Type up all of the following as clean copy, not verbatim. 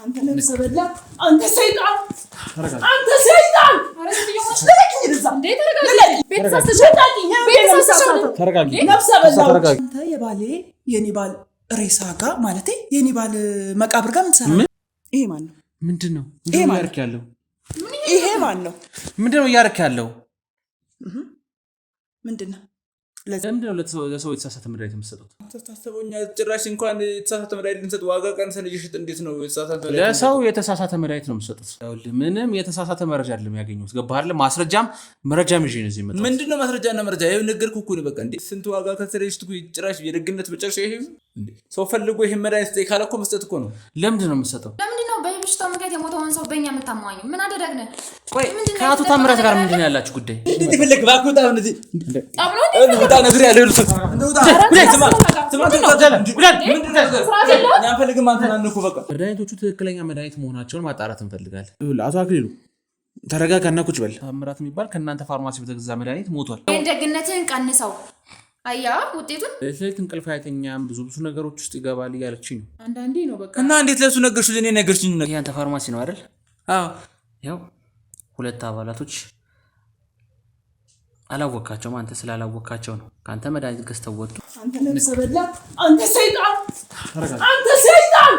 አንተ ነፍሰ በላ አንተ ሰይጣን አንተ ሰይጣን ተረጋጊ ነፍሰ በላ አንተ የባሌ የኔ ባል ሬሳ ጋር ማለት የኔ ባል መቃብር ጋር ምን ትሰራለህ? ይሄ ማን ነው? ምንድነው እያረክ ያለው? ይሄ ማን ነው? ምንድነው እያረክ ያለው? ምንድነው? ለምንድነው ለሰው የተሳሳተ መድኃኒት የምትሰጡት? ተታሰበኛ ጭራሽ እንኳን የተሳሳተ መድኃኒት እንሰጥ ዋጋ ቀንሰን እየሸጥ እንዴት ነው የተሳሳተ መድኃኒት? ለሰው የተሳሳተ መድኃኒት ነው የምትሰጡት? ምንም የተሳሳተ መረጃ አይደለም ያገኙት። ገባህ አይደል? ማስረጃም መረጃም ይዤ ነው እዚህ መጣሁ። ምንድነው ማስረጃና መረጃ? ይሄው ነገርኩህ እኮ ነው። በቃ እንዴ ስንት ዋጋ ከሰረሽት ጭራሽ የደግነት መጨረሻ ይሄ እንዴ ሰው ፈልጎ ይሄን መድኃኒት ካለ እኮ መስጠት እኮ ነው። ለምንድነው የምትሰጠው? ለምንድነው በበሽታው ምክንያት የሞተውን ሰው በእኛ የምታማኙ? ምን አደረግን? ቆይ ከአቶ ታምራት ጋር ምንድነው ያላችሁ ጉዳይ? እንዴ ይፈልግ ባኩታ እንደዚህ አብሎ እንደውጣ ነገር ያለው ልጅ መድኃኒቶቹ ትክክለኛ መድኃኒት መሆናቸውን ማጣራት እንፈልጋለን። አቶ አክሊሉ ተረጋጋና ቁጭ በል። ታምራት የሚባል ከእናንተ ፋርማሲ በተገዛ መድኃኒት ሞቷል። ደግነትህን ቀንሰው አያ ውጤቱን ለሴት እንቅልፍ አይተኛም፣ ብዙ ነገሮች ውስጥ ይገባል እያለችኝ ነው። አንዳንዴ ነው በቃ። እና እንዴት ለሱ ነገርሽ? ለኔ ነገርሽኝ ነው። ያንተ ፋርማሲ ነው አይደል? አዎ። ያው ሁለት አባላቶች አላወቃቸውም። አንተ ስላላወቃቸው ነው ካንተ መድኃኒት ገዝተው ወጡ። አንተ ነፍሰ በላ አንተ ሰይጣን አንተ ሰይጣን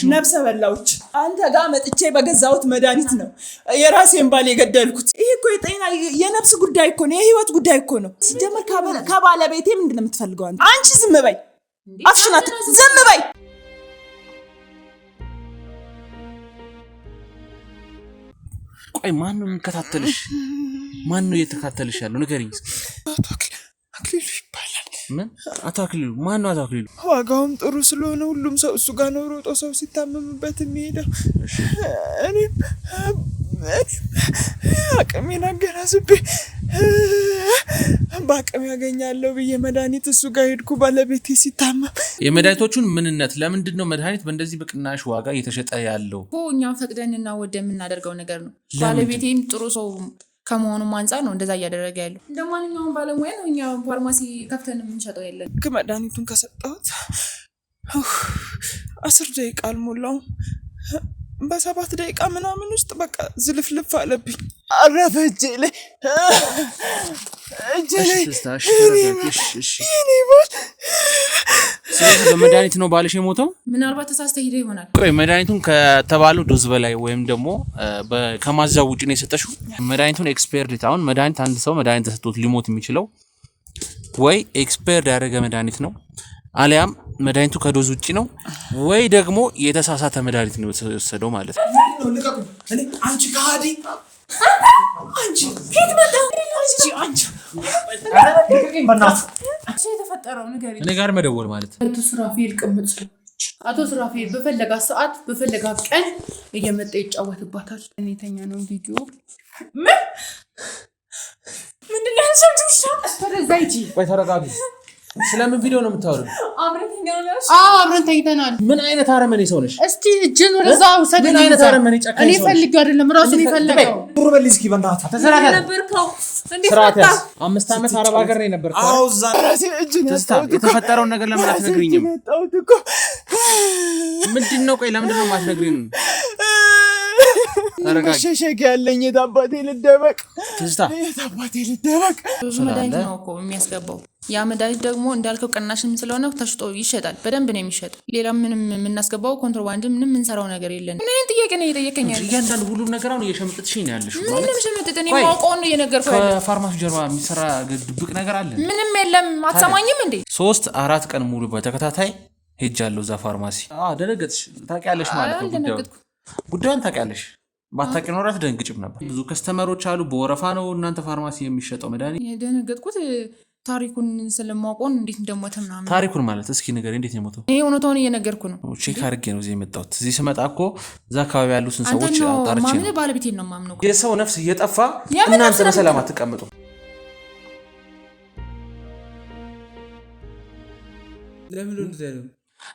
ነፍሰ በላዎች አንተ ጋር መጥቼ በገዛሁት መድኃኒት ነው የራሴን ባል የገደልኩት። ይሄ እኮ የጤና የነፍስ ጉዳይ እኮ ነው፣ የህይወት ጉዳይ እኮ ነው። ሲጀመር ከባለቤቴ ምንድን ነው የምትፈልገው አንቺ? ዝም በይ፣ አፍሽናት፣ ዝም በይ። ቆይ ማን ነው የሚከታተልሽ? ማን ነው እየተከታተልሽ ያለው? ንገሪኝ። አክሊሉ ይባላል። ምን? አቶ አክሊሉ? ማን ነው አቶ አክሊሉ? ዋጋውም ጥሩ ስለሆነ ሁሉም ሰው እሱ ጋር ነው ሮጦ ሰው ሲታመምበት የሚሄደው። እኔም አቅሜን አገናዝቤ በአቅሜ ያገኛለሁ ብዬ መድኃኒት እሱ ጋር ሄድኩ። ባለቤቴ ሲታመም የመድኃኒቶቹን ምንነት ለምንድን ነው መድኃኒት በእንደዚህ በቅናሽ ዋጋ እየተሸጠ ያለው? እኛም ፈቅደንና ወደ የምናደርገው ነገር ነው። ባለቤቴም ጥሩ ሰው ከመሆኑም አንፃር ነው እንደዛ እያደረገ ያለው። እንደማንኛውም ባለሙያ ነው እኛ ፋርማሲ ከፍተን የምንሸጠው የለን። መድኃኒቱን ከሰጠሁት 10 ደቂቃ አልሞላውም። በ7 ደቂቃ ምናምን ውስጥ በቃ ዝልፍልፍ አለብኝ። አረፈ እጄ ላይ በመድኃኒት ነው ባልሽ የሞተው? ምናልባት ተሳስተ ሄደ ይሆናል። ቆይ መድኃኒቱን ከተባለው ዶዝ በላይ ወይም ደግሞ ከማዛው ውጪ ነው የሰጠሽው? መድኃኒቱን ኤክስፓየርድ ዴት፣ አሁን መድኃኒት አንድ ሰው መድኃኒት ተሰጥቶት ሊሞት የሚችለው ወይ ኤክስፓየርድ ያደረገ መድኃኒት ነው አሊያም መድኃኒቱ ከዶዝ ውጪ ነው ወይ ደግሞ የተሳሳተ መድኃኒት ነው የወሰደው ማለት ነው። አንቺ ካዲ አንቺ ፊት መጣ አንቺ የተፈጠረው ነገር እኔ ጋር መደወል ማለት አቶ ሱራፌል ቅምጥ አቶ ሱራፌል በፈለጋ ሰዓት በፈለጋ ቀን እየመጣ ይጫወትባታል። እኔ ተኛ ነው ቪዲዮ ምንድን ነው ሰምተሽ? ተረጋጊ። ቆይ ተረጋጊ። ስለምን ቪዲዮ ነው የምታወሪው? አብረን ተኝተናል። ምን አይነት አረመኔ ሰው ነሽ? እስቲ እጅን ወደዛ ውሰድ። ምን አይነት አረመኔ ጨካኝ ሰው ነሽ? እኔ ፈልጌው አይደለም ራሱን ይፈልገው። ዱር በል እስኪ በእናትህ ተሰራታ ነበርከው እንዴ? ስራታ 5 ዓመት አረብ ሀገር ነው የነበርከው። አዎ እዛ ራሴ እጅን የተፈጠረውን ነገር ለምን አትነግሪኝም? ምንድነው? ቆይ ለምንድን ነው የማትነግሪኝ? ሸሸግ ያለኝ የታባቴ ልደበቅ ትዝታ የታባቴ ልደበቅ። መድኃኒት ነው እኮ የሚያስገባው። ያ መድኃኒት ደግሞ እንዳልከው ቅናሽም ስለሆነ ተሽጦ ይሸጣል። በደንብ ነው የሚሸጠው። ሌላ ምንም የምናስገባው ኮንትሮባንድ ምንም የምንሰራው ነገር የለን። ምን ጥያቄ ነው እየጠየቀኝ ያለሽ? እያንዳንዱ ሁሉም ነገር አሁን እየሸመጥጥሽኝ ነው ያለሽ ማለት ምንም ሸመጥጥን የማውቀውን ነው እየነገርኩህ ያለው። ከፋርማሲ ጀርባ የሚሰራ ድብቅ ነገር አለ? ምንም የለም። አትሰማኝም እንዴ? 3-4 ቀን ሙሉ በተከታታይ ሄጃለሁ እዛ ፋርማሲ። ደነገጥሽ? ታውቂያለሽ ማለት ነው ጉዳዩን ታውቂያለሽ። ባታውቂ ኖሮ አትደንግጭም ነበር። ብዙ ከስተመሮች አሉ። በወረፋ ነው እናንተ ፋርማሲ የሚሸጠው መድኃኒት። የደነገጥኩት ታሪኩን ስለማውቀው እንዴት እንደሞተ ምናምን። ታሪኩን ማለት እስኪ ንገረኝ፣ እንዴት ነው የሞተው? ይሄ እውነታውን እየነገርኩ ነው። ቼክ አድርጌ ነው እዚህ የመጣሁት። እዚህ ስመጣ እኮ እዛ አካባቢ ያሉትን ሰዎች አጣርቼ ነው። ባለቤቴን ነው የማምነው። የሰው ነፍስ እየጠፋ እናንተ በሰላም አትቀምጡ።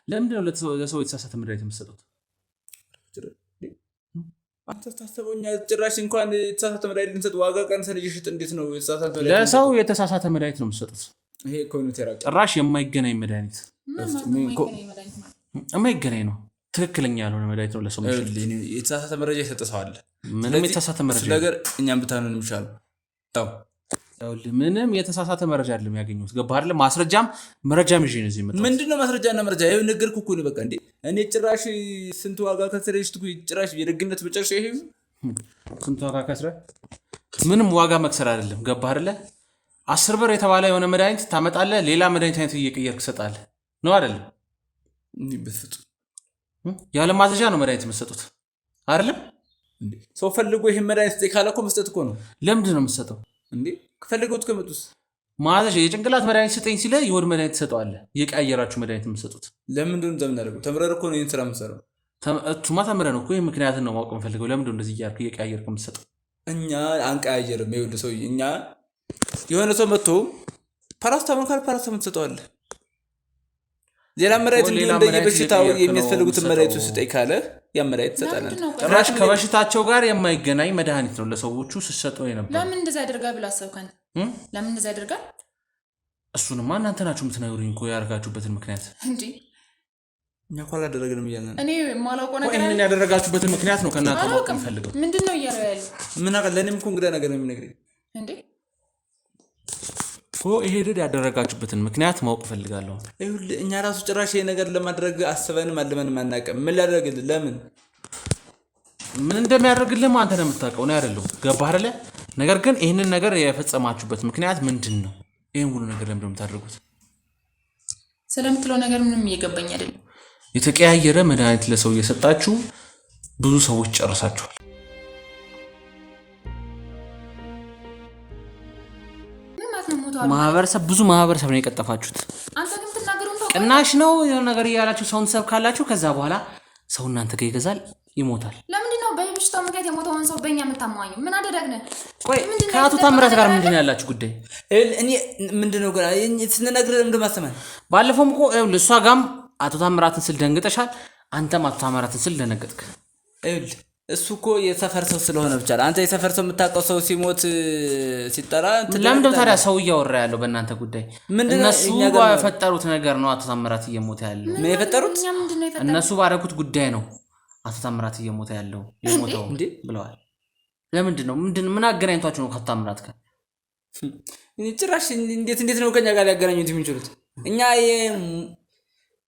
ለምንድን ነው ለሰው የተሳሳተ መድኃኒት የምትሰጡት? አንተ ታስተበውኛ ጭራሽ እንኳን የተሳሳተ መድኃኒት ልንሰጥ ዋጋ ቀንሰን እየሸጥ እንዴት ነው የተሳሳተ መድኃኒት? ለሰው የተሳሳተ መድኃኒት ነው የምትሰጡት። ይሄ ኮሚቴራ ጭራሽ የማይገናኝ መድኃኒት የማይገናኝ ነው። ትክክለኛ ያልሆነ መድኃኒት ነው ለሰው የሚሸጥ። የተሳሳተ መረጃ የሰጠ ሰው አለ። ምንም የተሳሳተ መረጃ ነገር እኛም ብታነን ይችላል። ምንም የተሳሳተ መረጃ አይደለም ያገኙት። ገባህ አይደል? ማስረጃም መረጃም ይዤ ነው እዚህ መጣሁ። ምንድነው ማስረጃና መረጃ? ይሄው ነገርኩህ እኮ ነው። በቃ እንዴ እኔ ጭራሽ ስንት ዋጋ ከስረሽቱ ጭራሽ የደግነት በጨርሽ ይሄ ስንት ዋጋ ከስረ ምንም ዋጋ መክሰር አይደለም። ገባህ አይደል? 10 ብር የተባለ የሆነ መድኃኒት ታመጣለህ፣ ሌላ መድኃኒት አይነት እየቀየርክ ትሰጣለህ ነው አይደል? ያለ ማዘዣ ነው መድኃኒት የምትሰጡት አይደለም? ሰው ፈልጎ ይሄን መድኃኒት ካለ እኮ መስጠት እኮ ነው። ለምንድን ነው የምትሰጠው እንዴ? ከፈልገውት ከመጡስ ማዘዣ የጭንቅላት መድኃኒት ስጠኝ ሲለ የሆድ መድኃኒት ትሰጠዋለህ። የቀያየራችሁ መድኃኒት የምትሰጡት ለምንድን ነው እንደምናደርገው? ተምረን እኮ ነው ይሄን ስራ የምንሰራው። እሱማ ተምረን እኮ ይሄ ምክንያትን ነው ማወቅ የምፈልገው። ለምንድን ነው እንደዚህ እያልክ እየቀያየርክ የምትሰጠው? እኛ አንቀያየርም። ይኸውልህ ሰውዬ እኛ የሆነ ሰው መጥቶ ፓራስታሞል ካል ፓራስታሞል ትሰጠዋለህ። ሌላ መድኃኒት እንደየበሽታው የሚያስፈልጉትን መድኃኒት ስጠኝ ካለ ያ መድኃኒት ትሰጣለህ። ጭራሽ ከበሽታቸው ጋር የማይገናኝ መድኃኒት ነው ለሰዎቹ ስትሰጠው የነበረው። ለምን እንደዛ ያደርጋል ብለህ አሰብክ አንተ? ለምን እንደዛ ያደርጋል? እሱንማ እናንተ ናችሁ የምትነግሩኝ እኮ ያደርጋችሁበትን ምክንያት እንዴ። እኛ እኮ አላደረግንም እያልን እኔ የማላውቀው ነገር አለ። ይሄን ያደረጋችሁበትን ምክንያት ነው ከእናንተ ማወቅ የምፈልገው። ምንድነው እያለው ያለው? ምን አቀል ለኔም እኮ እንግዳ ነገር ነው የሚነግረኝ እንዴ እኮ ይሄ ድድ ያደረጋችሁበትን ምክንያት ማወቅ ፈልጋለሁ። ይኸውልህ እኛ ራሱ ጭራሽ ይሄ ነገር ለማድረግ አስበንም አልመንም አናውቅም። ምን ላደርግልህ? ለምን ምን እንደሚያደርግልህ አንተ ነው የምታውቀው ነው አይደለም? ገባህ አይደለ? ነገር ግን ይሄንን ነገር የፈጸማችሁበት ምክንያት ምንድነው? ይሄን ሁሉ ነገር ለምን እንደምታደርጉት ስለምትለው ነገር ምንም እየገባኝ አይደለም። የተቀያየረ መድኃኒት ለሰው እየሰጣችሁ ብዙ ሰዎች ጨርሳችኋል። ማህበረሰብ ብዙ ማህበረሰብ ነው የቀጠፋችሁት። አንተ ግን ተናገሩን ተው። ቅናሽ ነው የሆነ ነገር እያላችሁ ሰውን ሰብካላችሁ። ከዛ በኋላ ሰው እናንተ ጋር ይገዛል፣ ይሞታል። ለምንድን ነው በበሽታው ምክንያት የሞተውን ሰው በእኛ የምታማኙ? ምን አደረግን? ቆይ ከአቶ ታምራት ጋር ምንድን ነው ያላችሁ ጉዳይ? እኔ ምንድነው ገና ስንነግርህ ለምንድን ማሰማን? ባለፈውም እኮ እሷ ጋም አቶ ታምራትን ስል ደንግጠሻል፣ አንተም አቶ ታምራትን ስል ደነገጥክ። ይኸውልህ እሱ እኮ የሰፈር ሰው ስለሆነ ብቻ አንተ የሰፈር ሰው የምታውቀው ሰው ሲሞት ሲጠራ ለምንድነው ታዲያ ሰው እያወራ ያለው በእናንተ ጉዳይ? እነሱ የፈጠሩት ነገር ነው አቶ ታምራት እየሞተ ያለው። ምን የፈጠሩት? እነሱ ባረኩት ጉዳይ ነው አቶ ታምራት እየሞተ ያለው የሞተው ብለዋል። ለምንድን ነው ምን አገናኝቷችሁ ነው ከአቶ ታምራት ጋር? ጭራሽ እንዴት ነው ከኛ ጋር ሊያገናኙት የሚችሉት? እኛ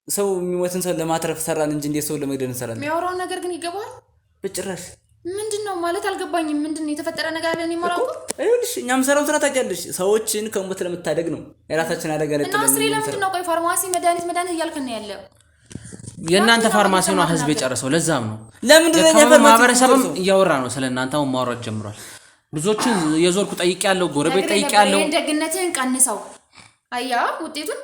ሰው የሚሞትን ሰው ለማትረፍ ሰራን እንጂ እንዴት ሰው ለመግደል እንሰራለን? የሚያወራውን ነገር ግን ይገባል? በጭራሽ ምንድነው ማለት አልገባኝም። ምንድነው የተፈጠረ ነገር አለ? እኔ ማራው አይውልሽ እኛም ሰራው ስራ ታውቂያለሽ። ሰዎችን ከሞት ለመታደግ ነው የራሳችን አደጋ ለጥለን እና አስሬ ለምንድነው ቆይ ፋርማሲ መድኃኒት እያልከን ነው ያለው? የእናንተ ፋርማሲ ነው ህዝብ የጨረሰው። ለዛም ነው ለምንድነው ማህበረሰብም እያወራ ነው ስለእናንተ አሁን ማውራት ጀምሯል። ብዙዎችን የዞርኩ ጠይቄያለሁ፣ ጎረቤት ጠይቄያለሁ። ደግነትህን ቀንሰው አያ ውጤቱን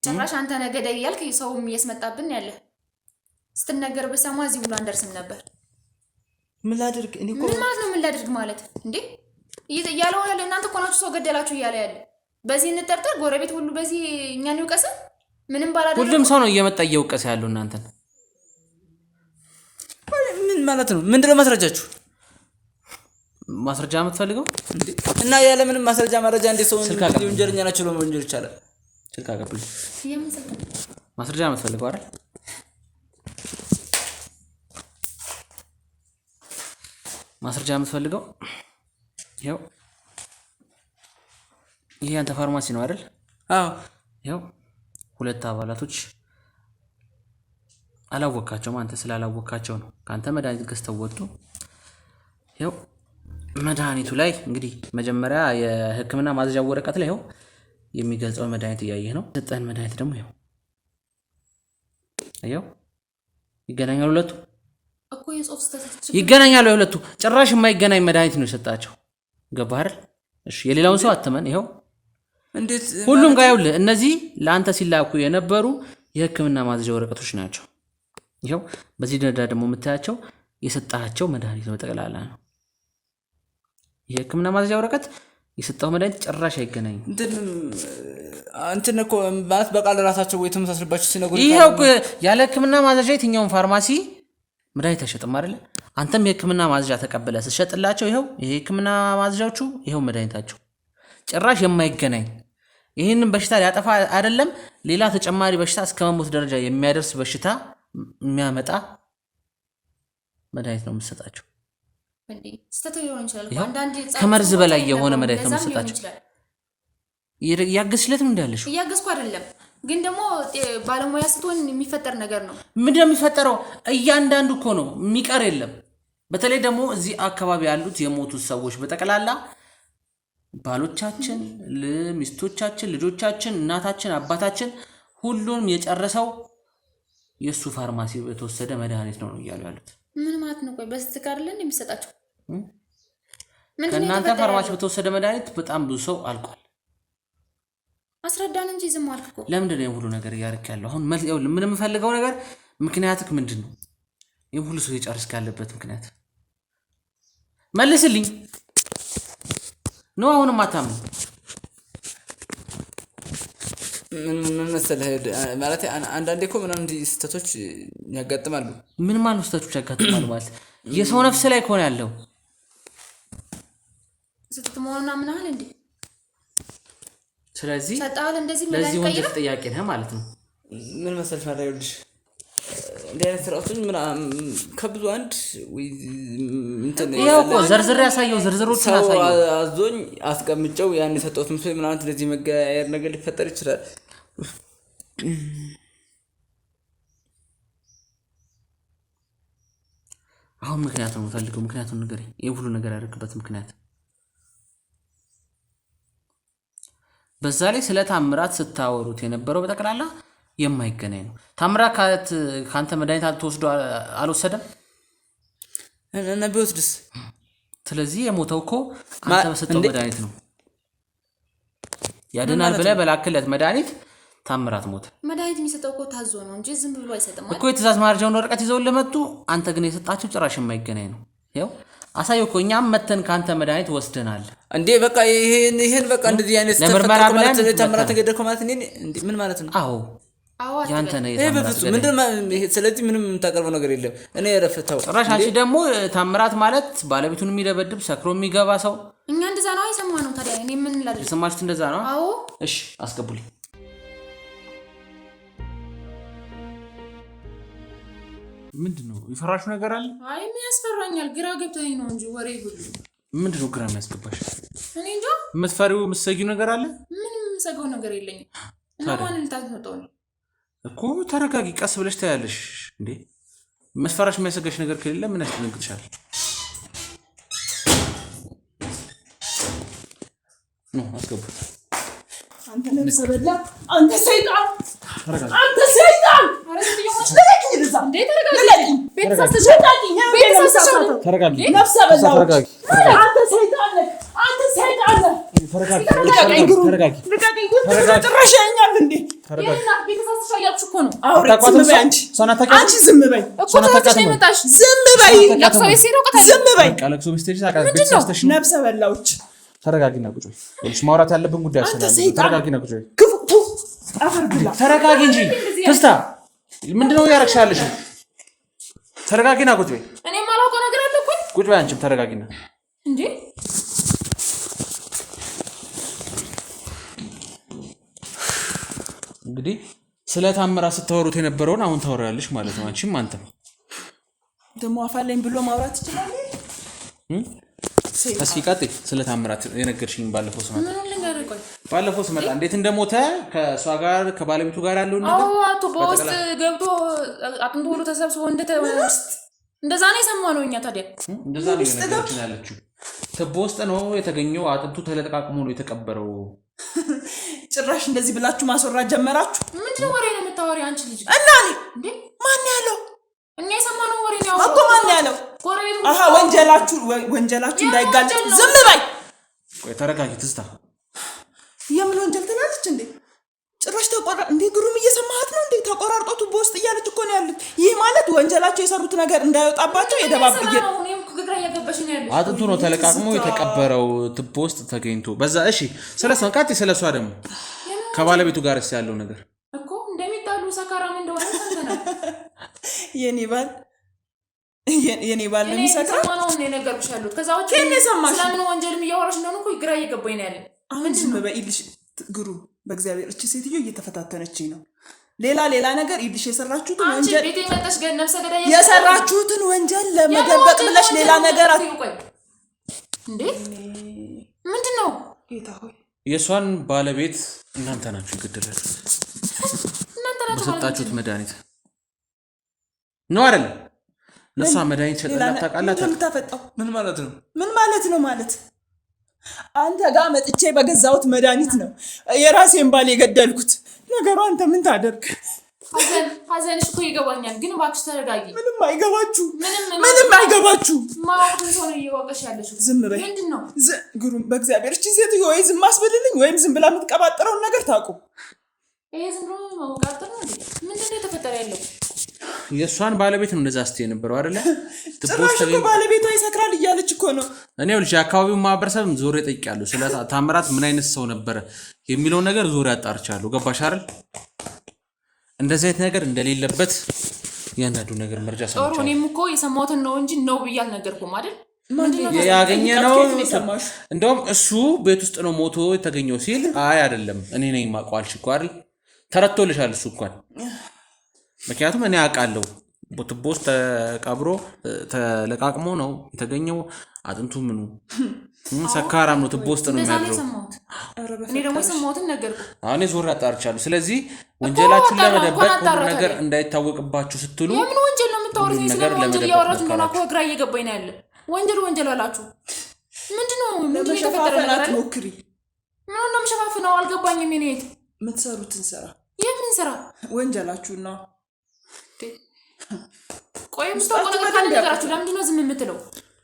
ጭራሽ አንተ ነገደይ እያልክ ሰውም እየስመጣብን ያለ ስትነገር በሰማ እዚህ ሁሉ አንደርስም ነበር። ምን ላድርግ? እኔ እኮ ምን ማለት ነው ምን ላድርግ ማለት እንዴ? እያለው ያለ እናንተ እኮ ናችሁ ሰው ገደላችሁ እያለ ያለ። በዚህ እንጠርጠር ጎረቤት ሁሉ በዚህ እኛን ይውቀስ። ምንም ባላደረገ ሁሉም ሰው ነው እየመጣ እየወቀሰ ያለው እናንተን። ምን ማለት ነው? ምንድነው ማስረጃችሁ? ማስረጃ የምትፈልገው እና ያለ ምንም ማስረጃ መረጃ እንዴት ሰው ወንጀለኛ ናቸው ለወንጀል ይቻላል? ስልክ አቀብል። የምንሰጥ ማስረጃ የምትፈልገው አይደል? ማስረጃ የምትፈልገው ይኸው ይሄ አንተ ፋርማሲ ነው አይደል? አዎ። ይኸው 2 አባላቶች አላወቃቸውም። አንተ ስላላወቃቸው ነው ካንተ መድኃኒት ገዝተው ወጡ። ይኸው መድኃኒቱ ላይ እንግዲህ መጀመሪያ የሕክምና ማዘዣ ወረቀት ላይ ይኸው የሚገልጸው መድኃኒት እያየህ ነው። ሰጠን መድኃኒት ደግሞ ይኸው ይገናኛሉ ሁለቱ እኮ የጽሁፍ ስተት ይገናኛሉ ሁለቱ። ጭራሽ የማይገናኝ መድኃኒት ነው የሰጣቸው። ገባህ አይደል? እሺ የሌላውን ሰው አትመን። ይኸው እንዴት ሁሉም ጋር ይኸውልህ እነዚህ ለአንተ ሲላኩ የነበሩ የሕክምና ማዘዣ ወረቀቶች ናቸው። ይኸው በዚህ ደረጃ ደግሞ የምታያቸው የሰጣቸው መድኃኒት ነው ጠቅላላ ነው። የሕክምና ማዘዣ ወረቀት የሰጣው መድኃኒት ጭራሽ አይገናኝም። እንትን እኮ ማለት በቃል ራሳቸው ወይ ተመሳስልባችሁ ሲነግሩ ይሄው ያለ ሕክምና ማዘዣ የትኛውን ፋርማሲ መድኃኒት አይሸጥም አይደል? አንተም የህክምና ማዝዣ ተቀበለ ስትሸጥላቸው ይሄው ይሄ ህክምና ማዝዣዎቹ ይሄው መድኃኒታቸው ጭራሽ የማይገናኝ ይህንን በሽታ ሊያጠፋ አይደለም ሌላ ተጨማሪ በሽታ እስከ መሞት ደረጃ የሚያደርስ በሽታ የሚያመጣ መድኃኒት ነው የምትሰጣቸው። ከመርዝ በላይ የሆነ መድኃኒት ነው የምትሰጣቸው። እያገዝሽለትም እንዳለሽ እያገዝኩ አይደለም ግን ደግሞ ባለሙያ ስትሆን የሚፈጠር ነገር ነው። ምንድነው የሚፈጠረው? እያንዳንዱ እኮ ነው የሚቀር የለም። በተለይ ደግሞ እዚህ አካባቢ ያሉት የሞቱት ሰዎች በጠቅላላ ባሎቻችን፣ ሚስቶቻችን፣ ልጆቻችን፣ እናታችን፣ አባታችን ሁሉንም የጨረሰው የሱ ፋርማሲ በተወሰደ መድኃኒት ነው እያሉ ያሉት። ምን ማለት ነው? ቆይ በስትካር ላይ የሚሰጣቸው ከእናንተ ፋርማሲ በተወሰደ መድኃኒት በጣም ብዙ ሰው አልቋል። አስረዳን እንጂ ዝም አልክ እኮ። ለምንድን ነው ሁሉ ነገር እያደረክ ያለው? አሁን ምን የምፈልገው ነገር ምክንያትክ ምንድን ነው? ይህ ሁሉ ሰው የጨርስ ያለበት ምክንያት መልስልኝ ነው። አሁንም አታምን ምን መሰለህ ማለት አንዳንዴ እኮ ምናምን ስህተቶች ያጋጥማሉ። ምን ማለት ስህተቶች ያጋጥማሉ ማለት የሰው ነፍስ ላይ ከሆነ ያለው ስህተት መሆኑን አምናሃል እንዴ? ስለዚህ እንደዚህ ለዚህ ወንጀል ተጠያቂ ነህ ማለት ነው። ምን መሰለሽ ማለት ይኸውልሽ እንደ አይነት ስራዎችን ከብዙ አንድ ያው እኮ ዝርዝር ያሳየው ዝርዝሮችን ያሳየው አዞኝ አስቀምጨው ያን የሰጠሁት ምስል ምናምን እንደዚህ መጋየር ነገር ሊፈጠር ይችላል። አሁን ምክንያት ነው የምፈልገው። ምክንያቱም ነገር ይሄ ሁሉ ነገር ያደረግበት ምክንያት በዛ ላይ ስለ ታምራት ስታወሩት የነበረው በጠቅላላ የማይገናኝ ነው። ታምራት ካንተ መድኃኒት አልተወስዶ አልወሰደም እና ቢወስድስ? ስለዚህ የሞተው እኮ አንተ በሰጠው መድኃኒት ነው። ያድናል ብለህ በላክለት መድኃኒት ታምራት ሞተ። መድኃኒት የሚሰጠው እኮ ታዞ ነው እንጂ ዝም ብሎ አይሰጥም እኮ። የትእዛዝ ማርጃውን ወረቀት ይዘው ለመጡ አንተ ግን የሰጣቸው ጭራሽ የማይገናኝ ነው። ይኸው አሳየው እኮ እኛም መተን ካንተ መድኃኒት ወስደናል እንዴ። በቃ ይሄን በቃ እንደዚህ አይነት ለምርመራ ብለን ታምራት ገደልከው ማለት እንዴ ምን ማለት ነው? አዎ ያንተ ነው የታምራት ምንድነው? ስለዚህ ምንም የምታቀርበው ነገር የለም። እኔ ረፍታው ጭራሽ አንቺ ደግሞ ታምራት ማለት ባለቤቱን የሚደበድብ ሰክሮ የሚገባ ሰው። እኛ እንደዛ ነው አይሰማነው። ታዲያ እኔ ምን ላድርግ? የሰማችሁት እንደዛ ነው? አዎ እሺ አስገቡልኝ። ምንድነው ይፈራሹ ነገር አለ? አይ ምን ያስፈራኛል? ግራ ገብቶኝ ነው እንጂ ወሬ ሁሉ ምንድነው ግራ የሚያስገባሽ? እኔ እንጃ። የምትፈሪው የምትሰጊው ነገር አለ? ምንም የምሰጋው ነገር የለኝም። እና ማን ልታስመጣው ነው እኮ? ተረጋጊ፣ ቀስ ብለሽ ታያለሽ። እንዴ መስፈራሽ የሚያሰጋሽ ነገር ከሌለ ምን ያስደነግጥሻል? ነው አስገቡት። አንተ ነፍሰ በላ፣ አንተ ሰይጣን፣ አንተ ሰይጣን! ተረጋጊ፣ ልዛ እንዴ ተረጋጊ። ቤተሰብ ተሸጣቂ፣ ተረጋጊ፣ ነፍሰ በላ፣ አንተ ሰይጣን ነህ፣ አንተ ሰይጣን ነህ። ተረጋጊ፣ ተረጋጊ፣ ተረጋጊ። ጭራሽ ያኛል እንዴ? ተረጋጊ። ቤተሰብ ተሻያችሁ እኮ ነው። ዝም በይ አንቺ፣ አንቺ ዝም በይ እኮ ተረጋጊ። ዝም በይ፣ ለቅሶ ቤት ሲሮቅ ዝም በይ። ለቅሶ ቤት ስትሄጂ ታውቃለሽ። ነፍሰ በላዎች ተረጋጊና ቁጭ በይ። ወልሽ ማውራት ያለብን ጉዳይ አሰላም። ተረጋጊና ቁጭ በይ። ክፉ አፈር ብላ። ተረጋጊ እንጂ ትስታ፣ ምንድነው ያረክሻለሽ? ተረጋጊና ቁጭ በይ። እኔ ማላውቀው ነገር አለ እኮ። ቁጭ በይ አንቺም ተረጋጊና። እንዴ እንግዲህ ስለ ታምራት ስታወሩት የነበረውን አሁን ታወራለሽ ማለት ነው። አንቺም አንተም ደሞ አፋለኝ ብሎ ማውራት ይችላል። እስኪ ቀጥይ። ስለ ታምራት የነገርሽኝ ባለፈው ስመጣ ምን ልንገርህ? ቆይ ባለፈው ስመጣ እንዴት እንደሞተ ከሷ ጋር ከባለቤቱ ጋር ያለው ነገር አቶ በውስጥ ገብቶ አጥንቶ ሁሉ ተሰብስቦ እንደዛ ነው የሰማነው እኛ። ታዲያ እንደዛ ነው የነገርሽኝ ያለችው። ትቦ ውስጥ ነው የተገኘው። አጥንቱ ተለጠቃቅሞ ነው የተቀበረው። ጭራሽ እንደዚህ ብላችሁ ማስወራት ጀመራችሁ። ምንድነው ወሬ ነው የምታወሪው አንቺ ልጅ? እና እንዴ ማን ያለው? እኛ የሰማነው ወሬ ነው እኮ። ማን ያለው? ጎረቤቱ። ወንጀላችሁ እንዳይጋለጥ ዝም በይ። ቆይ ተረጋጊ ትስታ። የምን ወንጀል ትላለች እንዴ? ጭራሽ እንዴ ግሩም እየሰማሃት ነው እንዴ? ተቆራርጦ ቱቦ ውስጥ እያለች እኮ ነው ያሉት። ይህ ማለት ወንጀላቸው የሰሩት ነገር እንዳይወጣባቸው የደባብየ አጥንቱ ነው ተለቃቅሞ የተቀበረው ቱቦ ውስጥ ተገኝቶ በዛ። እሺ ስለሷ ቀጥይ። ስለሷ ደግሞ ከባለቤቱ ጋርስ ያለው ነገር እኮ እንደሚጣሉ ሰካራም እንደሆነ ሰምተናል። የኔ ባል የኔ ባል ነው የሚሰክረው። ነው እኔ ነገርኩሽ ያሉት ከዛ ውጪ ከኔ ሰማሽ ስለምን ወንጀልም እያወራሽ እንደሆነ እኮ ግራ እየገባኝ ነው ያለ። አሁን ዝም በይልሽ ግሩ በእግዚአብሔር እቺ ሴትዮ እየተፈታተነችኝ ነው። ሌላ ነገር ይልሽ የሰራችሁትን ወንጀል ቤቴ መጣሽ ገን ነፍሰ ገዳይ የሰራችሁትን ወንጀል ለመደበቅ ብለሽ ሌላ ነገር እንዴ ምንድነው? ጌታ ሆይ የሷን ባለቤት እናንተ ናችሁ የገደላችሁት። እናንተ ናችሁ በሰጣችሁት መድኃኒት ነው አይደል? ለሷ መድኃኒት ሸጠላት ታውቃላችሁ? ምን ማለት ነው? ምን ማለት ነው ማለት አንተ ጋር መጥቼ በገዛሁት መድኃኒት ነው የራሴን ባል የገደልኩት። ነገሩ አንተ ምን ታደርግ? ሀዘንሽ እኮ ይገባኛል፣ ግን እባክሽ ተረጋጊ። ምንም አይገባችሁ። ማውቁን ሰው ነው እየወቀሽ ያለሽው። ዝም በይ። ምንድነው? ግሩም በእግዚአብሔር እቺ ሴትዮ ወይ ዝም አስበልልኝ ወይም ዝም ብላ የምትቀባጥረውን ነገር ታውቁ። ይሄ ዝም ብሎ መውቃጠር ነው እንዴ? ምንድነው የተፈጠረ ያለው? የሷን ባለቤት ነው እንደዛ ስትይ የነበረው አይደለ? ጭራሽ እኮ ባለቤቷ ይሰክራል እያለች እኮ ነው። እኔ ልጅ የአካባቢው ማህበረሰብ ዞሬ ጠይቄያለሁ። ስለ ታምራት ምን አይነት ሰው ነበረ የሚለውን ነገር ዞሬ አጣርቻለሁ። ገባሽ አይደል? እንደዚህ አይነት ነገር እንደሌለበት ያንዳንዱ ነገር መረጃ ሰምቻለሁ። ጦር እኔም እኮ የሰማሁትን ነው እንጂ ነው ብዬ አልነገርኩም አይደል? ያገኘነው እንደውም እሱ ቤት ውስጥ ነው ሞቶ የተገኘው ሲል አይ አይደለም እኔ ነኝ የማውቀው አልሽ እኮ አይደል? ተረቶልሻል እሱ እንኳን ምክንያቱም እኔ አውቃለሁ ቦትቦስ ተቀብሮ ተለቃቅሞ ነው የተገኘው። አጥንቱ ምኑ ሰካራም ነው ትቦ ውስጥ ነው የሚያድረው። እኔ ደግሞ የሰማሁትን ነገርኩ። አሁን ዞር አጣርቻለሁ። ስለዚህ ወንጀላችሁን ለመደበቅ ሁሉ ነገር እንዳይታወቅባችሁ ስትሉ የምን ወንጀል ነው የምታወሩት? ነገር ወንጀል ያወራችሁ ነው እኮ ግራ እየገባኝ ነው ያለ። ወንጀል አላችሁ ምንድነው? ምንድነው የተፈጠረ ነገር አለ? ሞክሪ። ምን ነው የምሸፋፍነው? አልገባኝም። እኔ የምትሰሩትን ስራ የምን ስራ? ወንጀላችሁና ቆይ ምስተው ነገር ነገራችሁ። ለምንድን ነው ዝም የምትለው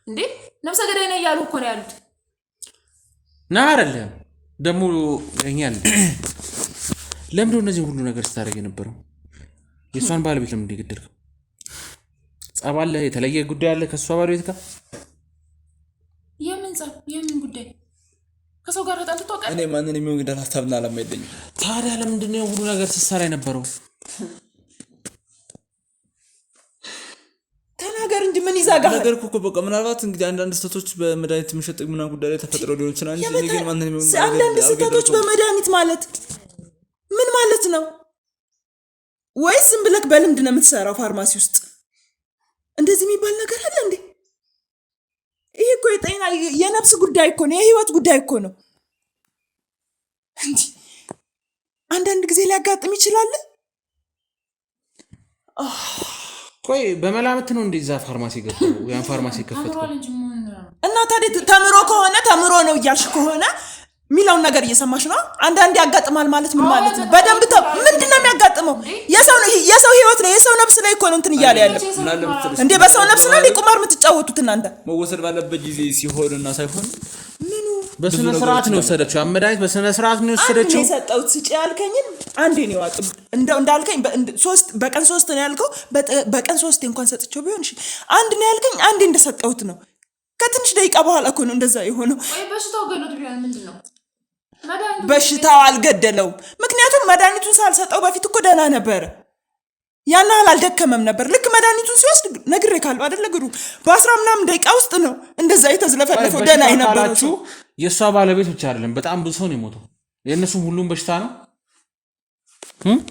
እንዴ? ነፍሰ ገዳይ ነው እያሉ እኮ ነው ያሉት። ና አይደለም ደግሞ እኛል ለምን ነው እነዚህ ሁሉ ነገር ስታደርግ የነበረው? የሷን ባለቤት ለምን እንደገደልከው? ጸብ አለ? የተለየ ጉዳይ አለ ከሷ ባለቤት ጋር? የምን ጸብ? የምን ጉዳይ? ከሰው ጋር ተጣልቶ ታውቃለህ? እኔ ማንንም የሚሆን ግዳል ሀሳብና አላማ የለኝም። ታዲያ ለምንድን ነው ሁሉ ነገር ስትሰራ የነበረው? ተናገር እንጂ ምን ይዛጋል? ነገርኩ እኮ በቃ ምናልባት እንግዲህ አንዳንድ ስህተቶች በመድኃኒት የሚሸጥ ምናምን ጉዳይ ላይ ተፈጥሮ ሊሆን ይችላል እንጂ እኔ ግን ማንንም የሚሆን አንዳንድ ስህተቶች በመድኃኒት ማለት ምን ማለት ነው? ወይስ ዝም ብለህ በልምድ ነው የምትሰራው ፋርማሲ ውስጥ? እንደዚህ የሚባል ነገር አለ እንዴ? ይሄ እኮ የጤና የነፍስ ጉዳይ እኮ ነው፣ የህይወት ጉዳይ እኮ ነው። አንዳንድ ጊዜ ሊያጋጥም ይችላል። ቆይ በመላምት ነው እንደዛ ፋርማሲ ገባው? ያን ፋርማሲ ከፈትኩ እና ታዲያ ተምሮ ከሆነ ተምሮ ነው እያልሽ ከሆነ ሚላውን ነገር እየሰማሽ ነው። አንዳንዴ ያጋጥማል ማለት ምን ማለት ነው? በደንብ ምንድነው የሚያጋጥመው? የሰው ህይወት ላይ የሰው ነፍስ ላይ እኮ ነው እንትን እያለ ያለው እንዴ። በሰው ነፍስ ላይ ቁማር የምትጫወቱት እናንተ። መወሰድ ባለበት ጊዜ ሲሆንና ሳይሆን በስነ ስርዓት ነው የወሰደችው። አመዳይት በስነ ስርዓት ነው የወሰደችው። አንዴ ሰጠሁት ስጪ ያልከኝን አንዴ ነው ያወጣው። እንዳልከኝ በቀን 3 ነው ያልከው። በቀን 3 እንኳን ሰጥቼው ቢሆን እሺ፣ አንድ ነው ያልከኝ አንዴ እንደሰጠሁት ነው። ከትንሽ ደቂቃ በኋላ እኮ ነው እንደዛ የሆነው። ወይ በሽታው ገሎት ቢሆን ምንድነው? በሽታው አልገደለውም። ምክንያቱም መድኃኒቱን ሳልሰጠው በፊት እኮ ደህና ነበረ። ያን ያህል አልደከመም ነበር። ልክ መድኃኒቱን ሲወስድ ነግሬካለሁ አይደል? ግሩ በ10 ምናምን ደቂቃ ውስጥ ነው እንደዛ የተዝለፈለፈው ደህና የነበረው። የእሷ ባለቤት ብቻ አይደለም በጣም ብዙ ሰው ነው የሞተው። የእነሱም ሁሉም በሽታ ነው።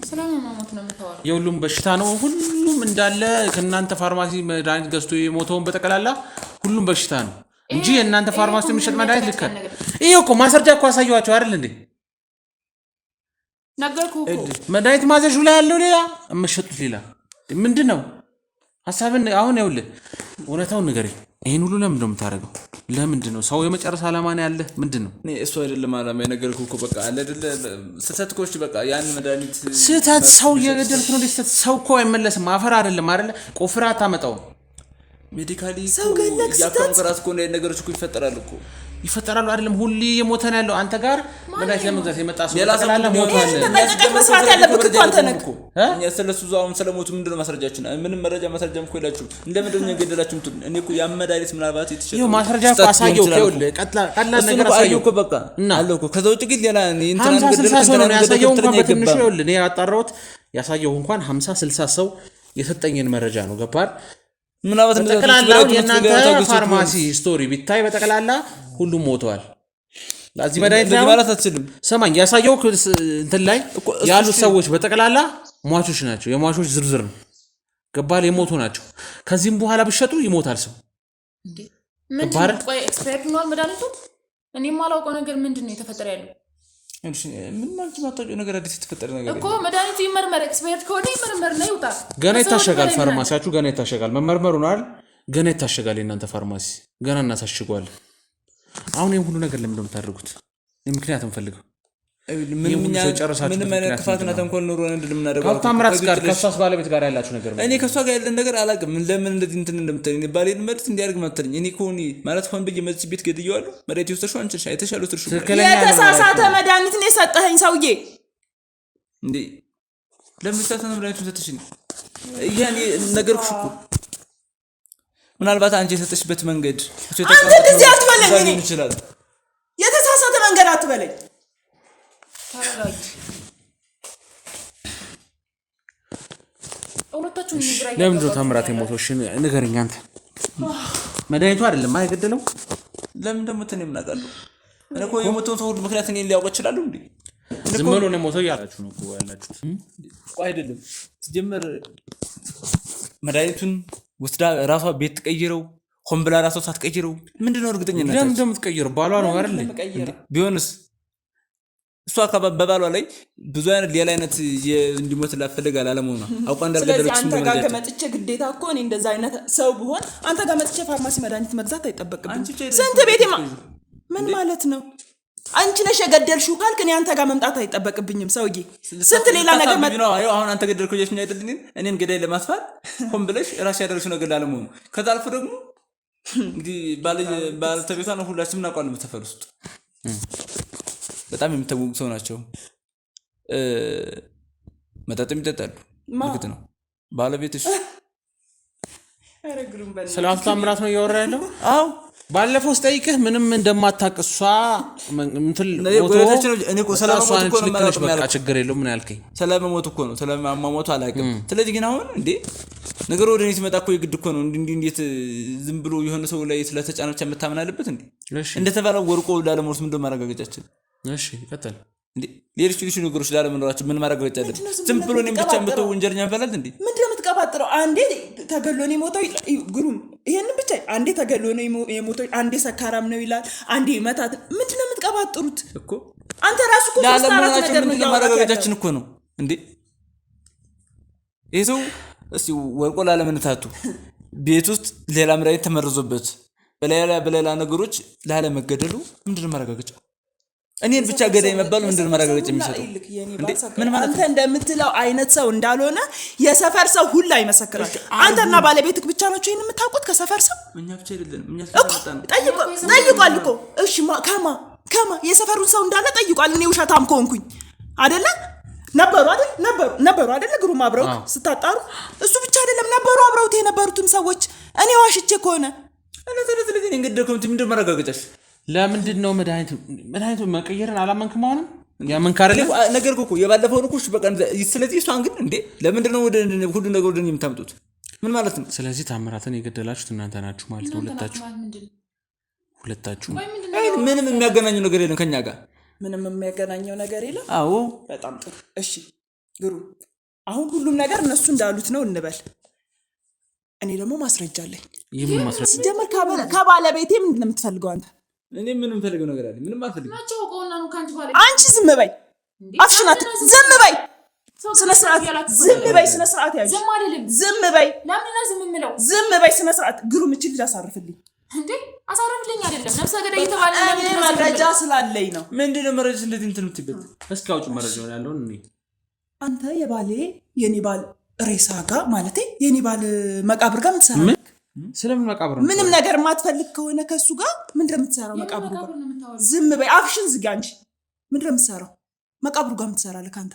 ስለማማሞት ነው የምታወራው? የሁሉም በሽታ ነው። ሁሉም እንዳለ ከእናንተ ፋርማሲ መድኃኒት ገዝቶ የሞተውን በጠቅላላ ሁሉም በሽታ ነው እንጂ የእናንተ ፋርማሲ የሚሸጥ መድኃኒት ልክ ነው። ይሄ እኮ ማስረጃ እኮ አሳየኋቸው አይደል እንዴ? ነገርኩህ እኮ መድኃኒት ማዘዡ ላይ ያለው ሌላ የምትሸጡት ሌላ። ምንድን ነው ሀሳብን? አሁን ይኸውልህ እውነታውን ንገረኝ። ይሄን ሁሉ ለምንድን ነው የምታደርገው? ለምንድን ነው? ሰው የመጨረሻ ዓላማ ነው ያለ ምንድን ነው? እኔ እሱ አይደለም ዓላማ የነገርኩህ እኮ በቃ አለ አይደለ ስህተት እኮ። እሺ በቃ ያን መድኃኒት ስህተት ሰው እየገደልክ ነው። ስህተት ሰው እኮ አይመለስም። አፈር አይደለም አይደለ? ቆፍራ አታመጣውም። ሜዲካሊ ሰው ገለክ ያካም ከራስ እኮ ነገሮች እኮ ይፈጠራሉ አይደለም? ሁሌ የሞተ ነው ያለው። አንተ ጋር መድኃኒት ለመግዛት የመጣ ሰው ተቀላላ ሞቷል። ተጠንቀቅ መስራት ያለብህ እኮ አንተ ነህ እኮ። እኛ ስለሱ ዛውም ስለሞቱ ምንድነው ማስረጃችን? ምንም ማስረጃም እኮ የላችሁም። እንደምንድን ነው የገደላችሁም? እኔ እኮ ያመዳሪት ምናልባት የተሸጠው ይሄ ማስረጃ እኮ አሳየው። ቀላል ነገር አሳየው እኮ በቃ አለው እኮ። ከዛ ውጭ ግን ሌላ እንትና ገደለ ሰው ነው ያሳየው። እንኳን በትንሹ ይኸውልህ እኔ ያጣራሁት ያሳየው እንኳን 50 60 ሰው የሰጠኝን መረጃ ነው። ገባህ? ምናልባት በጠቅላላ የእናንተ ፋርማሲ ስቶሪ ቢታይ በጠቅላላ ሁሉም ሞተዋል። ለዚህ መድኃኒት ነው ማለት አትችልም። ሰማኝ ያሳየው እንትን ላይ ያሉት ሰዎች በጠቅላላ ሟቾች ናቸው። የሟቾች ዝርዝር ነው ገባል የሞቱ ናቸው። ከዚህም በኋላ ቢሸጡ ይሞታል ሰው እንዴ ምን ቆይ ኤክስፐርት ነው መድኃኒቱ። እኔ የማላውቀው ነገር ምንድነው የተፈጠረ ያለው? ምን ማለት ማታውቂው ነገር አዲስ የተፈጠረ ነገር እኮ መድኃኒቱ ይመርመር፣ ኤክስፐርት ከሆነ ይመርመር ነው ይውጣ። ገና ይታሸጋል፣ ፋርማሲያችሁ ገና ይታሸጋል። መመርመሩ ነው አይደል? ገና ይታሸጋል። የእናንተ ፋርማሲ ገና እናሳሽጓለን። አሁን ይሄን ሁሉ ነገር ለምን እንደምታደርጉት ምክንያት እንፈልገው። ምንም አይነት ክፋትና ተንኮል ኖሮ እንደምናደርገው ከታምራት ጋር ከሷስ ባለቤት ጋር ያላችሁ ነገር እኔ ከሷ ጋር ያለን ነገር አላውቅም። ለምን እንደዚህ እንትን እንደምትለኝ ባሌን መልስ እንዲያርግ መጥተኝ እኔ ኮኒ ማለት ሆን ብዬ መጥቼ ቤት ገድየዋለሁ። መድኃኒት ወስደሽው አንቺ አይተሻል ወስደሽው የተሳሳተ መድኃኒት ነው የሰጠኸኝ ሰውዬ። እንዴ ለምን ተሳሳተ መድኃኒት ሰጥሽኝ? ይሄን ነገርኩሽ እኮ ምናልባት አንቺ የሰጠሽበት መንገድ አንተ እንደዚህ አትበለኝ። እኔ የተሳሳተ መንገድ አትበለኝ። ለምን ነው ታምራት የሞተው? እሺ ንገረኝ አንተ። መድኃኒቱ አይደለም አይገደለው? ለምን ደግሞ ተኔ ምናቀለው? እኔ እኮ የሞተውን ሰው ምክንያት እኔ ሊያውቅ ይችላል እንዴ? ዝም ብሎ ነው ሞተው ያላችሁ ነው እኮ ያላችሁት። ቆይ አይደለም ሲጀመር መድኃኒቱን ወስዳ ራሷ ቤት ተቀይረው ሆን ብላ ራሷ ሳትቀይረው ምንድነው እርግጠኛ ነኝ? ለምን እንደምትቀይረው ባሏ ነው አይደል? ቢሆንስ እሷ በባሏ ላይ ብዙ አይነት ሌላ አይነት እንዲሞት ላፈልጋል አለመሆኗ አውቃ እንዳልገደለች አንተ ጋር ከመጥቼ ግዴታ እኮ እኔ እንደዛ አይነት ሰው ብሆን አንተ ጋር መጥቼ ፋርማሲ መድኃኒት መግዛት አይጠበቅብኝ። ስንት ቤቴ ምን ማለት ነው? አንቺ ነሽ የገደልሽው ካልክ እኔ አንተ ጋር መምጣት አይጠበቅብኝም ሰውዬ። ስንት ሌላ ነገር ነው። አሁን አንተ ገደልከው እያልሽኝ አይደል? እኔን ገዳይ ለማስፋት ሆን ብለሽ ራስሽ ያደረግሽው ነገር ላለመሆኑ ከዛ አልፎ ደግሞ እንግዲህ ባለቤቷ ነው ሁላችንም እናውቃለን በሰፈር ውስጥ በጣም የሚታወቁ ሰው ናቸው። መጠጥም ይጠጣሉ። ማለት ነው ባለቤትሽ ስለ ታምራት ነው እያወራ ያለው? አዎ ባለፈው ስጠይቅህ ምንም እንደማታቀሷ እንትን በቃ ችግር የለውም ምን ያልከኝ? ስለመሞት እኮ ነው ስለማሞቱ አላውቅም። ስለዚህ ግን አሁን እንዴ ነገር ወደ እኔ ሲመጣ እኮ የግድ እኮ ነው እንዴት ዝም ብሎ የሆነ ሰው ላይ ስለተጫነች የምታምን አለበት እንዴ? እንደተባለው ወርቆ ላለሞት ምን እንደማረጋገጫችን? እሺ ቀጥል እንዴ ሌሎች ነገሮች ላለመኖራቸው ምን ማረጋገጫ አለ? ዝም ብሎ እኔም ብቻ መተው ወንጀለኛ ያፈላል እንዴ? ምንድነው የምትቀባጥረው? አንዴ ተገሎ ነው የሞተው ግሩም ይሄን ብቻ አንዴ ተገሎ ነው የሞተው አንዴ ሰካራም ነው ይላል አንዴ መታት። ምንድነው የምትቀባጥሩት እኮ? አንተ ራስህ እኮ ተስታራት ነገር ነው ማረጋገጫችን እኮ ነው እንዴ? ይሄው እስቲ ወርቆ ላለመነታቱ ቤት ውስጥ ሌላ መድኃኒት ተመርዞበት በሌላ ነገሮች ላለመገደሉ ምንድነው ማረጋገጫ? እኔን ብቻ ገዳይ መባሉ ምንድነው ማረጋገጫ የሚሰጠው? ምን ማለት አንተ እንደምትለው አይነት ሰው እንዳልሆነ የሰፈር ሰው ሁላ ይመሰክራል። አንተና ባለቤትክ ብቻ ናችሁ ይሄን የምታውቁት ከሰፈር ሰው? እኛ ብቻ አይደለም እኛ ጠይቋል እኮ። እሺ ከማ የሰፈሩን ሰው እንዳለ ጠይቋል። እኔ ውሸታም ከሆንኩኝ አይደለ? ነበሩ አይደለ? ግሩም አብረው ስታጣሩ እሱ ብቻ አይደለም ነበሩ አብረውት የነበሩትን ሰዎች። እኔ ዋሽቼ ከሆነ እኔ ስለዚህ እንግዲህ ምንድነው ማረጋገጫሽ? ለምንድን ነው መድኃኒቱ መቀየርን አላመንክም? አሁንም ያመንካረለ ነገር እኮ የባለፈው ነው እኮ በቃ ስለዚህ እሷን ግን እንዴ ለምንድን ነው ወደ ሁሉ ነገር ወደ እኔ የምታምጡት? ምን ማለት ነው? ስለዚህ ታምራትን የገደላችሁት እናንተ ናችሁ ማለት ነው። ሁለታችሁ ምንም የሚያገናኘው ነገር የለም ከኛ ጋር ምንም የሚያገናኘው ነገር የለም። አዎ በጣም ጥሩ እሺ ግሩም አሁን ሁሉም ነገር እነሱ እንዳሉት ነው እንበል። እኔ ደግሞ ማስረጃ አለኝ። ይሄን ማስረጃ ሲጀመር ከባለቤቴ ምንድን ነው የምትፈልገው አንተ? እኔ ምንም ፈልገው ነገር አለ ምንም አልፈልግም። አንቺ ዝም በይ አፍሽናት ዝም በይ ስነ ስርዓት ዝም በይ ስነ ስርዓት ያዥ ዝም በይ ለምን ዝም ምለው ዝም በይ ስነ ስርዓት ግሩም እቺ ልጅ አሳርፍልኝ እንዴ አሳርፍልኝ አይደለም ነፍሰ ገዳይ የተባለ ለምን መረጃ ስላለኝ ነው። ምንድነው መረጃ እንደዚህ እንትን የምትበት? እስኪ አውጪ መረጃውን ያለውን እኔ አንተ የኔ ባል ሬሳ ጋር ማለቴ የኔ ባል መቃብር ጋር ምትሰራ ስለምን መቃብር ነው? ምንም ነገር ማትፈልግ ከሆነ ከሱ ጋር ምንድነው የምትሰራው? መቃብሩ ጋር ዝም በይ አፍሽን ዝጋ እንጂ ምንድነው የምትሰራው? መቃብሩ ጋር የምትሰራለህ አንተ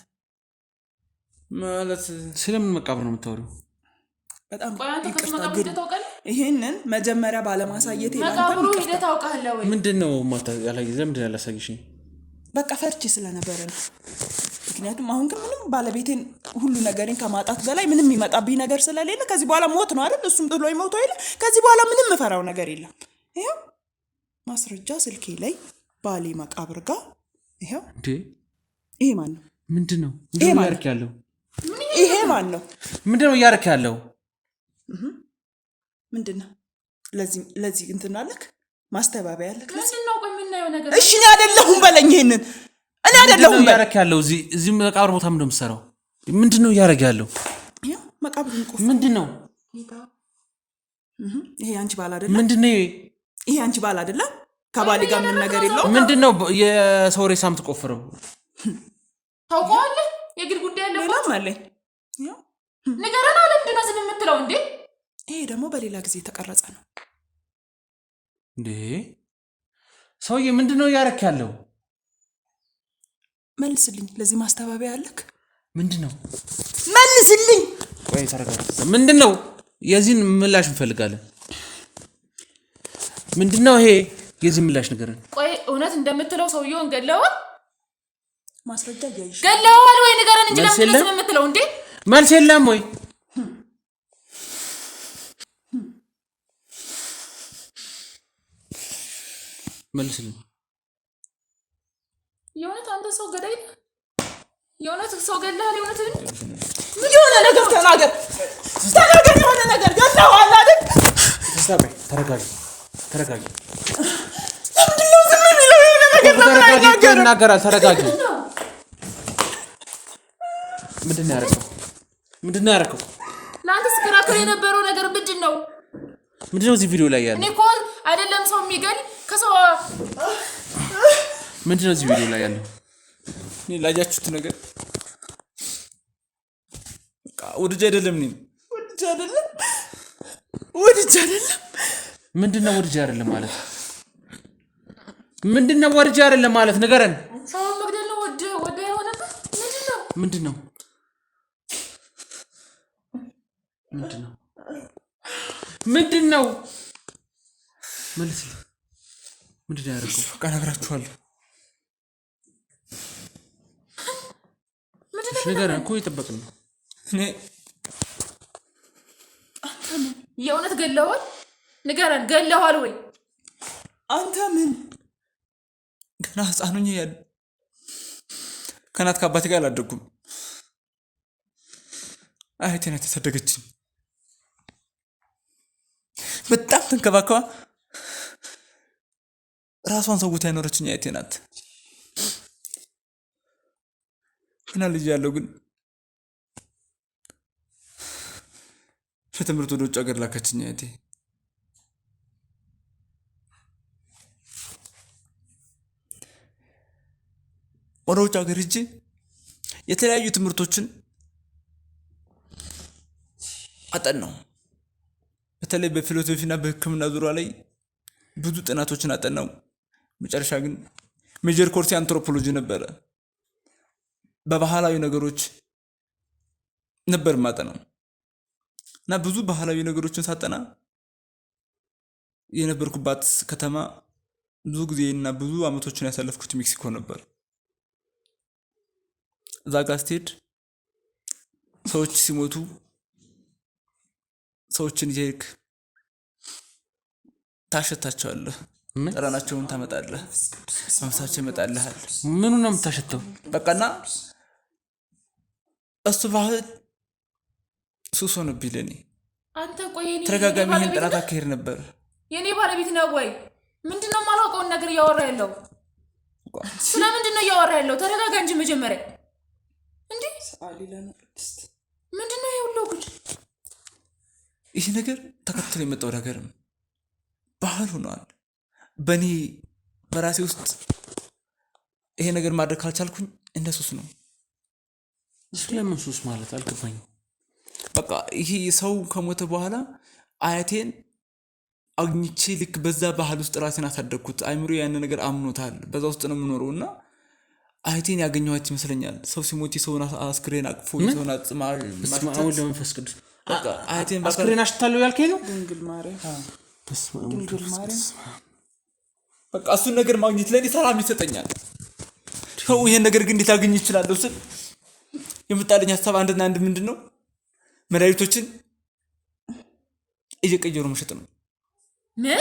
ማለት ስለምን መቃብር ነው የምታወሪው? በጣም ይሄንን መጀመሪያ ባለማሳየት መቃብሩ ሄደህ ታውቃለህ ወይ? ምንድነው ማታ ያላየህ? ለምንድነው ያላሳየሽኝ? በቃ ፈርቼ ስለነበረ ነው። ምክንያቱም አሁን ግን ምንም ባለቤቴን ሁሉ ነገሬን ከማጣት በላይ ምንም የሚመጣብኝ ነገር ስለሌለ ከዚህ በኋላ ሞት ነው አይደል? እሱም ጥሎ ይሞት አይደል? ከዚህ በኋላ ምንም የምፈራው ነገር የለም። ይሄው ማስረጃ ስልኬ ላይ ባሌ መቃብር ጋር ይሄው። እንዴ ይሄ ማን ነው? ምንድነው እያረክ ያለው? ይሄ ማን ነው? ምንድነው እያረክ ያለው? ምንድነው? ለዚህ እንትን አለክ ማስተባበያ አለክ? ምንድነው? ቆይ የምናየው ነገር እሺ እኔ አይደለሁም በለኝ። ይሄንን እኔ አይደለሁም እያረክ ያለው። እዚህ መቃብር ቦታ ምንድነው የምትሰራው? ምንድነው እያረክ ያለው? ይሄ መቃብሩን ቆፍ ምንድነው? ይሄ አንቺ ባል አይደለም? ምንድነው ይሄ አንቺ ባል አይደለም? ከባሌ ጋር ምን ነገር የለው? ምንድነው የሰው ሬሳ የምትቆፍረው? ታውቀዋለህ? የግል ጉዳይ አለበት። ሌላም አለኝ። ንገረና ለምንድነው ዝም የምትለው እንዴ? ይሄ ደግሞ በሌላ ጊዜ የተቀረጸ ነው እንዴ። ሰውዬ ምንድነው እያረክ ያለው? መልስልኝ። ለዚህ ማስተባበያ አለክ? ምንድነው? መልስልኝ። ቆይ ተረጋጋ። ምንድነው? የዚህን ምላሽ እንፈልጋለን። ምንድነው ይሄ? የዚህ ምላሽ ንገረን። ቆይ እውነት እንደምትለው ሰውየውን ገለዋል? ማስረጃ ያይሽ ገለዋል ወይ ንገረን እንጂ ለምን ዝም የምትለው እንዴ? መልስ የለም ወይ? መልስልኝ። የእውነት አንተ ሰው ገዳይ ነህ? የእውነት ሰው ገለሃል? የእውነት የሆነ ነገር ተናገር። የሆነ ነገር ገለዋል አይደል? ተረጋጊ። ለምንድነው ዝም የሚለው? የሆነ ነገር ይናገራል። ተረጋጊ። ምንድነው ያደረገው? ለአንተ ስከራከር የነበረው ነገር ምንድነው? ምንድነው እዚህ ቪዲዮ ላይ ያለው? እኔ እኮ አይደለም ሰው የሚገል ከሰው ምንድነው እዚህ ቪዲዮ ላይ ያለው? እኔ ላጃችሁት ነገር ወድጄ አይደለም። ምንድነው ወድጄ አይደለም ማለት? ምንድነው ወድጄ አይደለም ማለት? ንገረን። ሰው መግደል ነው ወደ የሆነበት ምንድነው? ምንድነው? መልስልኝ። ምንድነው ያደረገው? በቃ እነግራችኋለሁ። ንገረን እኮ እየጠበቅን ነው። እኔ የእውነት ገለዋል? ንገረን። ገለዋል ወይ? አንተ ምን ገና ህፃን ሆኜ ከእናት ከአባቴ ጋር አላደኩም። አያቴ ናት ያሳደገችኝ። በጣም ተንከባከባ ራሷን ሰውታ አይኖረችኝ አያቴ ናት። ገና ልጅ ያለው ግን ለትምህርት ወደ ውጭ ሀገር ላከችኝ አያቴ። ወደ ውጭ ሀገር ሂጄ የተለያዩ ትምህርቶችን አጠናው። በተለይ በፊሎሶፊና በሕክምና ዙሪያ ላይ ብዙ ጥናቶችን አጠናው። መጨረሻ ግን ሜጀር ኮርስ አንትሮፖሎጂ ነበረ። በባህላዊ ነገሮች ነበር ማጠናው እና ብዙ ባህላዊ ነገሮችን ሳጠና የነበርኩባት ከተማ ብዙ ጊዜና ብዙ አመቶችን ያሳለፍኩት ሜክሲኮ ነበር። እዛ ጋር ስትሄድ ሰዎች ሲሞቱ ሰዎችን እየሄድክ ታሸታቸዋለህ። ጠረናቸውን ታመጣለህ፣ መንፈሳቸው ይመጣልሃል። ምኑ ነው የምታሸተው? በቃና እሱ ባህል ሱስ ሆነብኝ ለኔ። አንተ ቆይ ተረጋጋሚ ይሄን ጥናት አካሄድ ነበር። የኔ ባለቤት ነው ወይ? ምንድነው የማላውቀውን ነገር እያወራ ያለው? ስለምንድነው እያወራ ያለው? ተረጋጋ እንጂ መጀመሪያ። እንዴ ምንድነው ይሁሉ ጉድ? ይሄ ነገር ተከትሎ የመጣው ነገርም ባህል ሆኗል። በኔ በራሴ ውስጥ ይሄ ነገር ማድረግ ካልቻልኩኝ እንደ ሱስ ነው። ስለምን ሱስ ማለት አልገባኝም። በቃ ይሄ ሰው ከሞተ በኋላ አያቴን አግኝቼ ልክ በዛ ባህል ውስጥ ራሴን አሳደግኩት። አይምሮ ያን ነገር አምኖታል። በዛ ውስጥ ነው የምኖረውና አያቴን ያገኘኋት ይመስለኛል። ሰው ሲሞት ሰውን አስክሬን አቅፎ ሰውን አጽማ በስመአብ ለመንፈስ ቅዱስ በቃ አያቴን አስክሬን አሽታለሁ ያልከኝ ነው? ድንግል ማርያም በቃ እሱን ነገር ማግኘት ለኔ ሰላም ይሰጠኛል። ሰው ይሄን ነገር ግን እንዴት አገኝ ይችላል ስል የመጣልኝ ሀሳብ አንድና አንድ ምንድነው መድኃኒቶችን እየቀየሩ መሸጥ ነው። ምን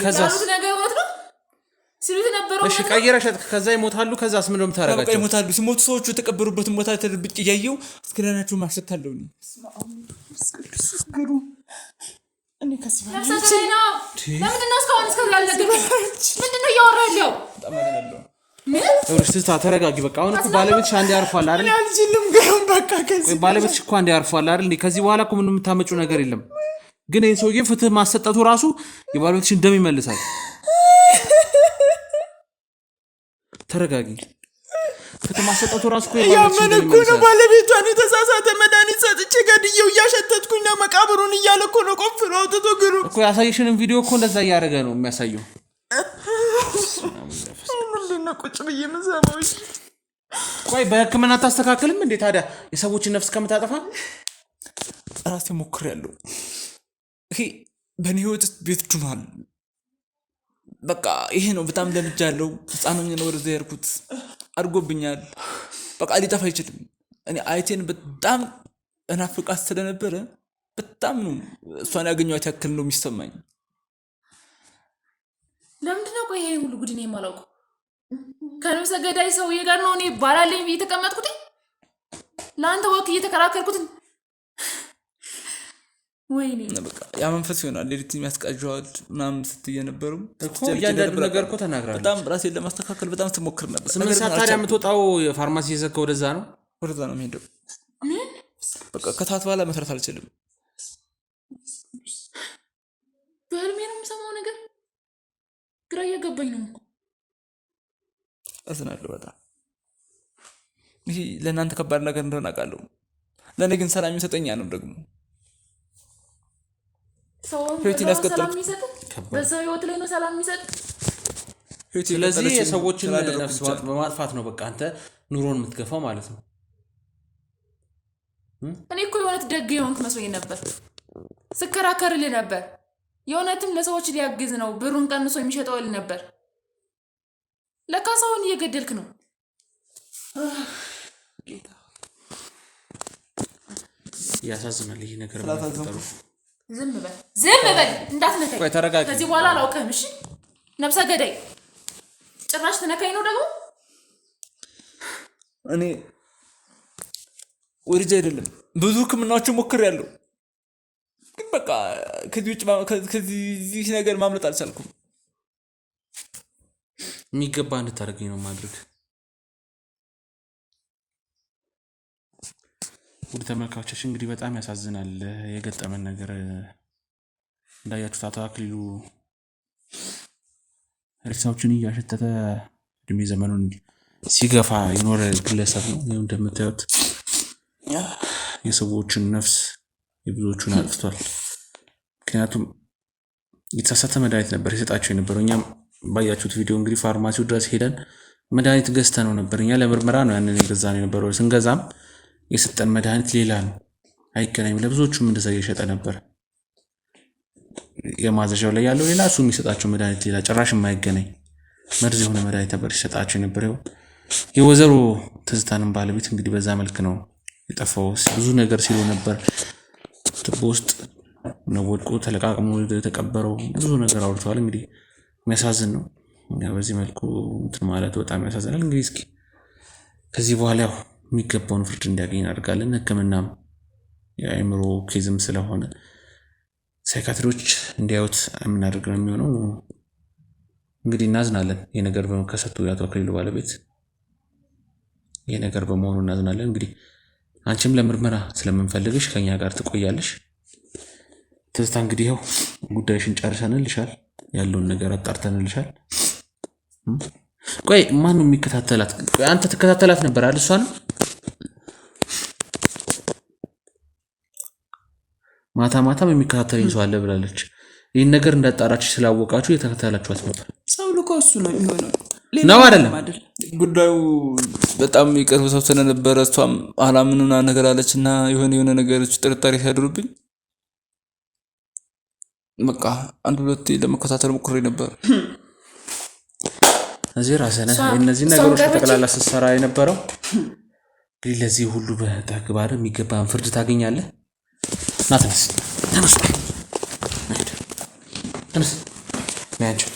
ከዛስ ነገር ወጥ ነው ሲሉት ነበረው። እሺ ቀየረ ሸጥ ከዛ ይሞታሉ። ከዛስ ምን ነው የምታረጋቸው? ይሞታሉ። ሲሞቱ ሰዎቹ የተቀበሩበትን ቦታ ተደብቅ እያየው አስከሬናቸው ማሸታለሁ ነው። እኔ ከዚህ ለምንድነው እስካሁን እስከዛ ያልነገርከኝ? ምንድነው እያወራኸው? ትዝታ ተረጋጊ። በቃ አሁን እኮ ባለቤትሽ አንዴ ያርፏል አይደል? አልችልም ግን በቃ ከዚህ ባለቤትሽ እኮ አንዴ ያርፏል አይደል? ከዚህ በኋላ እኮ ምንም የምታመጪው ነገር የለም። ግን ይሄ ሰውዬ ፍትህ ማሰጠቱ ራሱ የባለቤትሽን ደም ይመልሳል። ተረጋጊ። ፍትህ ማሰጠቱ ራሱ እኮ የባለቤትሽን ደም ይመልሳል። ነው ባለቤቷን የተሳሳተ መድኃኒት ሰጥቼ ገድየው እያሸተትኩኝ ነው መቃብሩን እያለ እኮ ነው ቆፍሮ አውጥቶ ግሩ እኮ ያሳየሽንን ቪዲዮ እኮ እንደዛ እያደረገ ነው የሚያሳየው። ምንድነው ቁጭ ብዬ የምሰማው? ቆይ በህክምና ታስተካክልም እንዴ ታዲያ የሰዎችን ነፍስ ከምታጠፋ? ራሴ ሞክሬያለሁ። ይሄ በእኔ ህይወት ውስጥ ቤት ዱኗል። በቃ ይሄ ነው። በጣም ለምጃለሁ። ህፃን ሆኜ ነው ወደዛ ያርኩት። አድጎብኛል። በቃ ሊጠፋ አይችልም። እኔ አይቴን በጣም እናፍቃት ስለነበረ በጣም ነው እሷን ያገኘኋት ያክል ነው የሚሰማኝ። ለምንድነው ቆይ ይሄ ሁሉ ጉድ ነው የማላውቀው? ከነብሰ ገዳይ ሰውዬ ጋር ነው እኔ ባላለኝ እየተቀመጥኩት ለአንተ ወክ እየተከራከርኩት። ወይኔ በቃ ያ መንፈስ ይሆናል ሌሊት የሚያስቃዣዋል ምናምን ስትይ ነበርም እኮ እያንዳንዱ ነገር እኮ ተናግራለች። በጣም ራሴን ለማስተካከል በጣም ትሞክር ነበር። ስምንት ሰዓት ታዲያ የምትወጣው የፋርማሲ ይዘከው ወደዛ ነው የምሄደው። በቃ ከታት በኋላ መስራት አልችልም። በህልሜ ነው የምሰማው ነገር ግራ እያገባኝ ነው። አዝናለሁ በጣም። ይሄ ለእናንተ ከባድ ነገር እንደሆነ አውቃለሁ። ለእኔ ግን ሰላም የሚሰጠኝ ነው ደግሞ ህይወቴን ያስቀጥላል። በሰው ህይወት ላይ ነው ሰላም የሚሰጥ። ስለዚህ የሰዎችን ነፍስ በማጥፋት ነው በቃ አንተ ኑሮን የምትገፋው ማለት ነው። እኔ እኮ የሆነት ደግ የሆንክ መስሎኝ ነበር፣ ስከራከርልህ ነበር። የሆነትም ለሰዎች ሊያግዝ ነው ብሩን ቀንሶ የሚሸጠው ል ነበር። ለካ ሰውን እየገደልክ ነው። ያሳዝናል ይሄ ነገር። ዝም በል እንዳትነካኝ። ቆይ ተረጋጊ። ከዚህ በኋላ አላውቅህም። እሺ ነብሰ ገዳይ ጭራሽ ተነካኝ ነው ደግሞ። እኔ ወርጄ አይደለም ብዙ ህክምናዎችን ሞክሬያለሁ፣ ግን በቃ ከዚህ ውጭ ከዚህ ነገር ማምለጥ አልቻልኩም። የሚገባ እንድታደርገኝ ነው ማድረግ። ውድ ተመልካቾቻችን እንግዲህ በጣም ያሳዝናል የገጠመን ነገር። እንዳያችሁት አቶ አክሊሉ ሬሳዎችን እያሸተተ እድሜ ዘመኑን ሲገፋ የኖረ ግለሰብ ነው። ይኸው እንደምታዩት የሰዎችን ነፍስ የብዙዎቹን አጥፍቷል። ምክንያቱም የተሳሳተ መድኃኒት ነበር የሰጣቸው የነበረው። እኛም ባያችሁት ቪዲዮ እንግዲህ ፋርማሲው ድረስ ሄደን መድኃኒት ገዝተ ነው ነበር። እኛ ለምርመራ ነው ያንን የገዛን የነበረው። ስንገዛም የሰጠን መድኃኒት ሌላ ነው፣ አይገናኝም። ለብዙዎቹም እንደዛ እየሸጠ ነበር። የማዘዣው ላይ ያለው ሌላ፣ እሱ የሚሰጣቸው መድኃኒት ሌላ፣ ጭራሽ የማይገናኝ መርዝ የሆነ መድኃኒት ነበር ሲሰጣቸው የነበረው። የወይዘሮ ትዝታንም ባለቤት እንግዲህ በዛ መልክ ነው የጠፋው። ብዙ ነገር ሲሉ ነበር። ትቦ ውስጥ ነው ወድቆ ተለቃቅሞ የተቀበረው። ብዙ ነገር አውርተዋል። እንግዲህ የሚያሳዝን ነው። በዚህ መልኩ እንትን ማለት በጣም ያሳዝናል። እንግዲህ እስኪ ከዚህ በኋላ ያው የሚገባውን ፍርድ እንዲያገኝ እናደርጋለን። ሕክምናም የአእምሮ ኬዝም ስለሆነ ሳይካትሪዎች እንዲያዩት የምናደርግ ነው የሚሆነው። እንግዲህ እናዝናለን። ይህ ነገር በመከሰቱ የአቶ አክሊሉ ባለቤት ይህ ነገር በመሆኑ እናዝናለን። እንግዲህ አንቺም ለምርመራ ስለምንፈልግሽ ከኛ ጋር ትቆያለሽ። ትዝታ እንግዲህ ያው ጉዳይሽን ጨርሰንልሻል፣ ያለውን ነገር አጣርተንልሻል። ቆይ ማን ነው የሚከታተላት? አንተ ትከታተላት ነበር አይደል? እሷ ነው ማታም የሚከታተለኝ ሰው አለ ብላለች። ይህን ነገር እንዳጣራች ስላወቃችሁ የተከታተላችኋት ነበር። ሰው ልኮ እሱ ነው የሚሆነው ነው አይደለም? ጉዳዩ በጣም ይቀርብ ሰው ስለነበረ እሷም አላምንና ነገር አለችና የሆነ ነገሮች ጥርጣሬ ሲያድሩብኝ በቃ አንድ ሁለት ለመከታተል ሞክሬ ነበር። እዚህ ራስህ ነህ እነዚህ ነገሮች ተጠቅላላ ስትሰራ የነበረው። እንግዲህ ለዚህ ሁሉ በተግባር የሚገባን ፍርድ ታገኛለህ። ና ተነስ ተነስ ተነስ ናቸው